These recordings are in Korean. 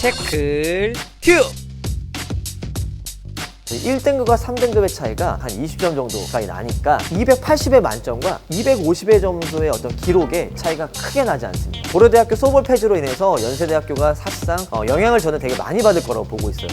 체클 튜브 1등급과 3등급의 차이가 한 20점 정도가 나니까 280의 만점과 250의 점수의 어떤 기록에 차이가 크게 나지 않습니다. 고려대학교 소볼 폐지로 인해서 연세대학교가 사실상 영향을 저는 되게 많이 받을 거라고 보고 있어요.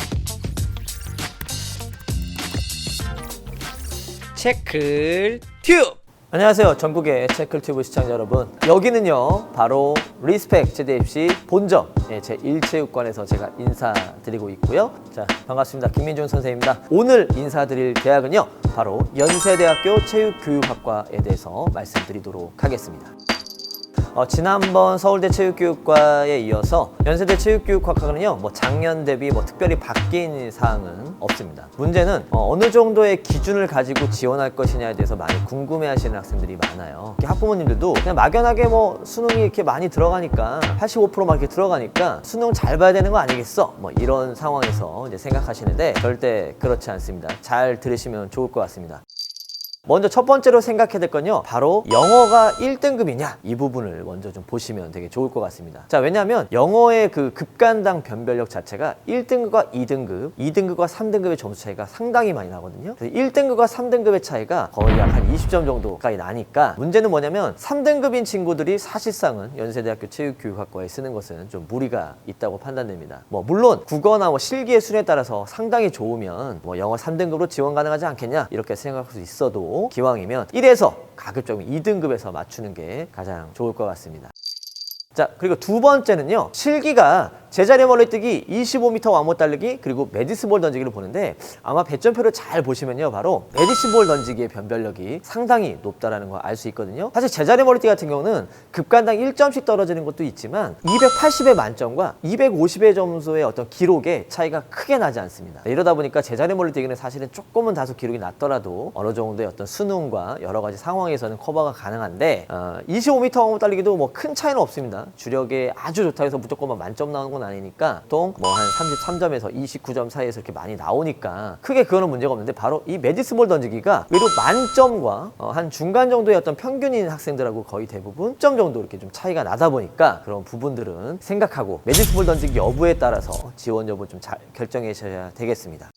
체클 튜브. 안녕하세요. 전국의 체클튜브 시청자 여러분. 여기는요 바로 리스펙 제대입시 본점 제1체육관에서 제가 인사드리고 있고요. 자, 반갑습니다. 김민중 선생님입니다. 오늘 인사드릴 대학은요 바로 연세대학교 체육교육학과에 대해서 말씀드리도록 하겠습니다. 지난번 서울대 체육교육과에 이어서 연세대 체육교육학과는요 작년 대비 특별히 바뀐 사항은 없습니다. 문제는 어느 정도의 기준을 가지고 지원할 것이냐에 대해서 많이 궁금해하시는 학생들이 많아요. 학부모님들도 그냥 막연하게 수능이 이렇게 많이 들어가니까 85%막 이렇게 들어가니까 수능 잘 봐야 되는 거 아니겠어? 이런 상황에서 이제 생각하시는데 절대 그렇지 않습니다. 잘 들으시면 좋을 것 같습니다. 먼저 첫 번째로 생각해야 될 건요 바로 영어가 1등급이냐 이 부분을 먼저 좀 보시면 되게 좋을 것 같습니다. 자, 왜냐하면 영어의 그 급간당 변별력 자체가 1등급과 2등급, 2등급과 3등급의 점수 차이가 상당히 많이 나거든요. 1등급과 3등급의 차이가 거의 약 한 20점 정도가 나니까 문제는 뭐냐면 3등급인 친구들이 사실상은 연세대학교 체육교육학과에 쓰는 것은 좀 무리가 있다고 판단됩니다. 물론 국어나 실기의 순위에 따라서 상당히 좋으면 영어 3등급으로 지원 가능하지 않겠냐 이렇게 생각할 수 있어도 기왕이면 1에서 가급적이면 2등급에서 맞추는 게 가장 좋을 것 같습니다. 자, 그리고 두 번째는요 실기가 제자리 멀리뛰기, 25m 왕못 달리기, 그리고 메디스볼 던지기를 보는데 아마 배점표를 잘 보시면요 바로 메디스볼 던지기의 변별력이 상당히 높다라는 걸 알 수 있거든요. 사실 제자리 멀리뛰기 같은 경우는 급간당 1점씩 떨어지는 것도 있지만 280의 만점과 250의 점수의 어떤 기록에 차이가 크게 나지 않습니다. 이러다 보니까 제자리 멀리뛰기는 사실은 조금은 다소 기록이 낮더라도 어느 정도의 어떤 수능과 여러 가지 상황에서는 커버가 가능한데 25m 왕못 달리기도 큰 차이는 없습니다. 주력에 아주 좋다 해서 무조건 만점 나오는 건 아니니까 보통 한 33점에서 29점 사이에서 이렇게 많이 나오니까 크게 그거는 문제가 없는데 바로 이 메디스볼 던지기가 외로 만점과 한 중간 정도의 어떤 평균인 학생들하고 거의 대부분 10점 정도 이렇게 좀 차이가 나다 보니까 그런 부분들은 생각하고 메디스볼 던지기 여부에 따라서 지원 여부 좀 잘 결정해 주셔야 되겠습니다.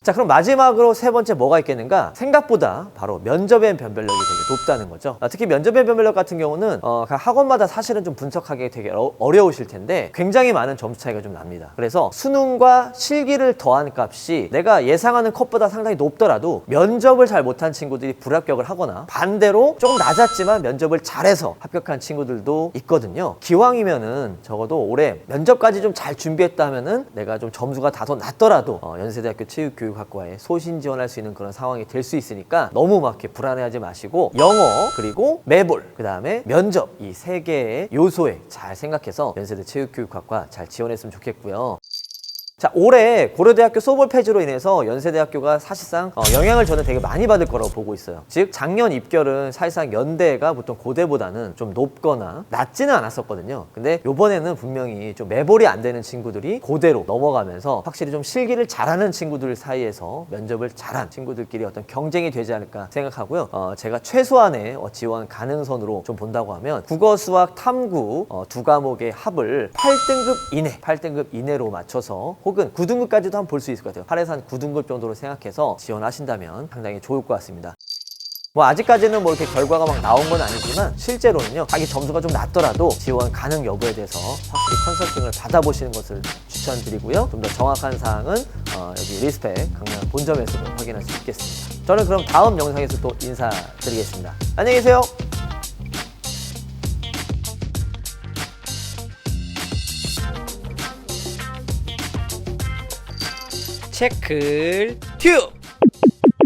자, 그럼 마지막으로 세 번째 뭐가 있겠는가? 생각보다 바로 면접의 변별력이 되게 높다는 거죠. 특히 면접의 변별력 같은 경우는 각 학원마다 사실은 좀 분석하기 되게 어려우실 텐데 굉장히 많은 점수 차이가 좀 납니다. 그래서 수능과 실기를 더한 값이 내가 예상하는 컷보다 상당히 높더라도 면접을 잘 못한 친구들이 불합격을 하거나 반대로 조금 낮았지만 면접을 잘해서 합격한 친구들도 있거든요. 기왕이면은 적어도 올해 면접까지 좀 잘 준비했다 하면은 내가 좀 점수가 다소 낮더라도 연세대학교 체육교육학과에 소신 지원할 수 있는 그런 상황이 될 수 있으니까 너무 막 이렇게 불안해하지 마시고 영어 그리고 매볼 그 다음에 면접 이 세 개의 요소에 잘 생각해서 연세대 체육교육학과 잘 지원했으면 좋겠고요. 자, 올해 고려대학교 소볼 폐지로 인해서 연세대학교가 사실상 영향을 저는 되게 많이 받을 거라고 보고 있어요. 즉 작년 입결은 사실상 연대가 보통 고대보다는 좀 높거나 낮지는 않았었거든요. 근데 요번에는 분명히 좀 매볼이 안 되는 친구들이 고대로 넘어가면서 확실히 좀 실기를 잘하는 친구들 사이에서 면접을 잘한 친구들끼리 어떤 경쟁이 되지 않을까 생각하고요. 제가 최소한의 지원 가능선으로 좀 본다고 하면 국어, 수학, 탐구 두 과목의 합을 8등급 이내로 맞춰서 혹은 9등급까지도 한번 볼 수 있을 것 같아요. 8에서 한 9등급 정도로 생각해서 지원하신다면 상당히 좋을 것 같습니다. 아직까지는 이렇게 결과가 막 나온 건 아니지만 실제로는요 자기 점수가 좀 낮더라도 지원 가능 여부에 대해서 확실히 컨설팅을 받아보시는 것을 추천드리고요. 좀 더 정확한 사항은 여기 리스펙 강남 본점에서도 확인할 수 있겠습니다. 저는 그럼 다음 영상에서 또 인사드리겠습니다. 안녕히 계세요. 체클 튜브.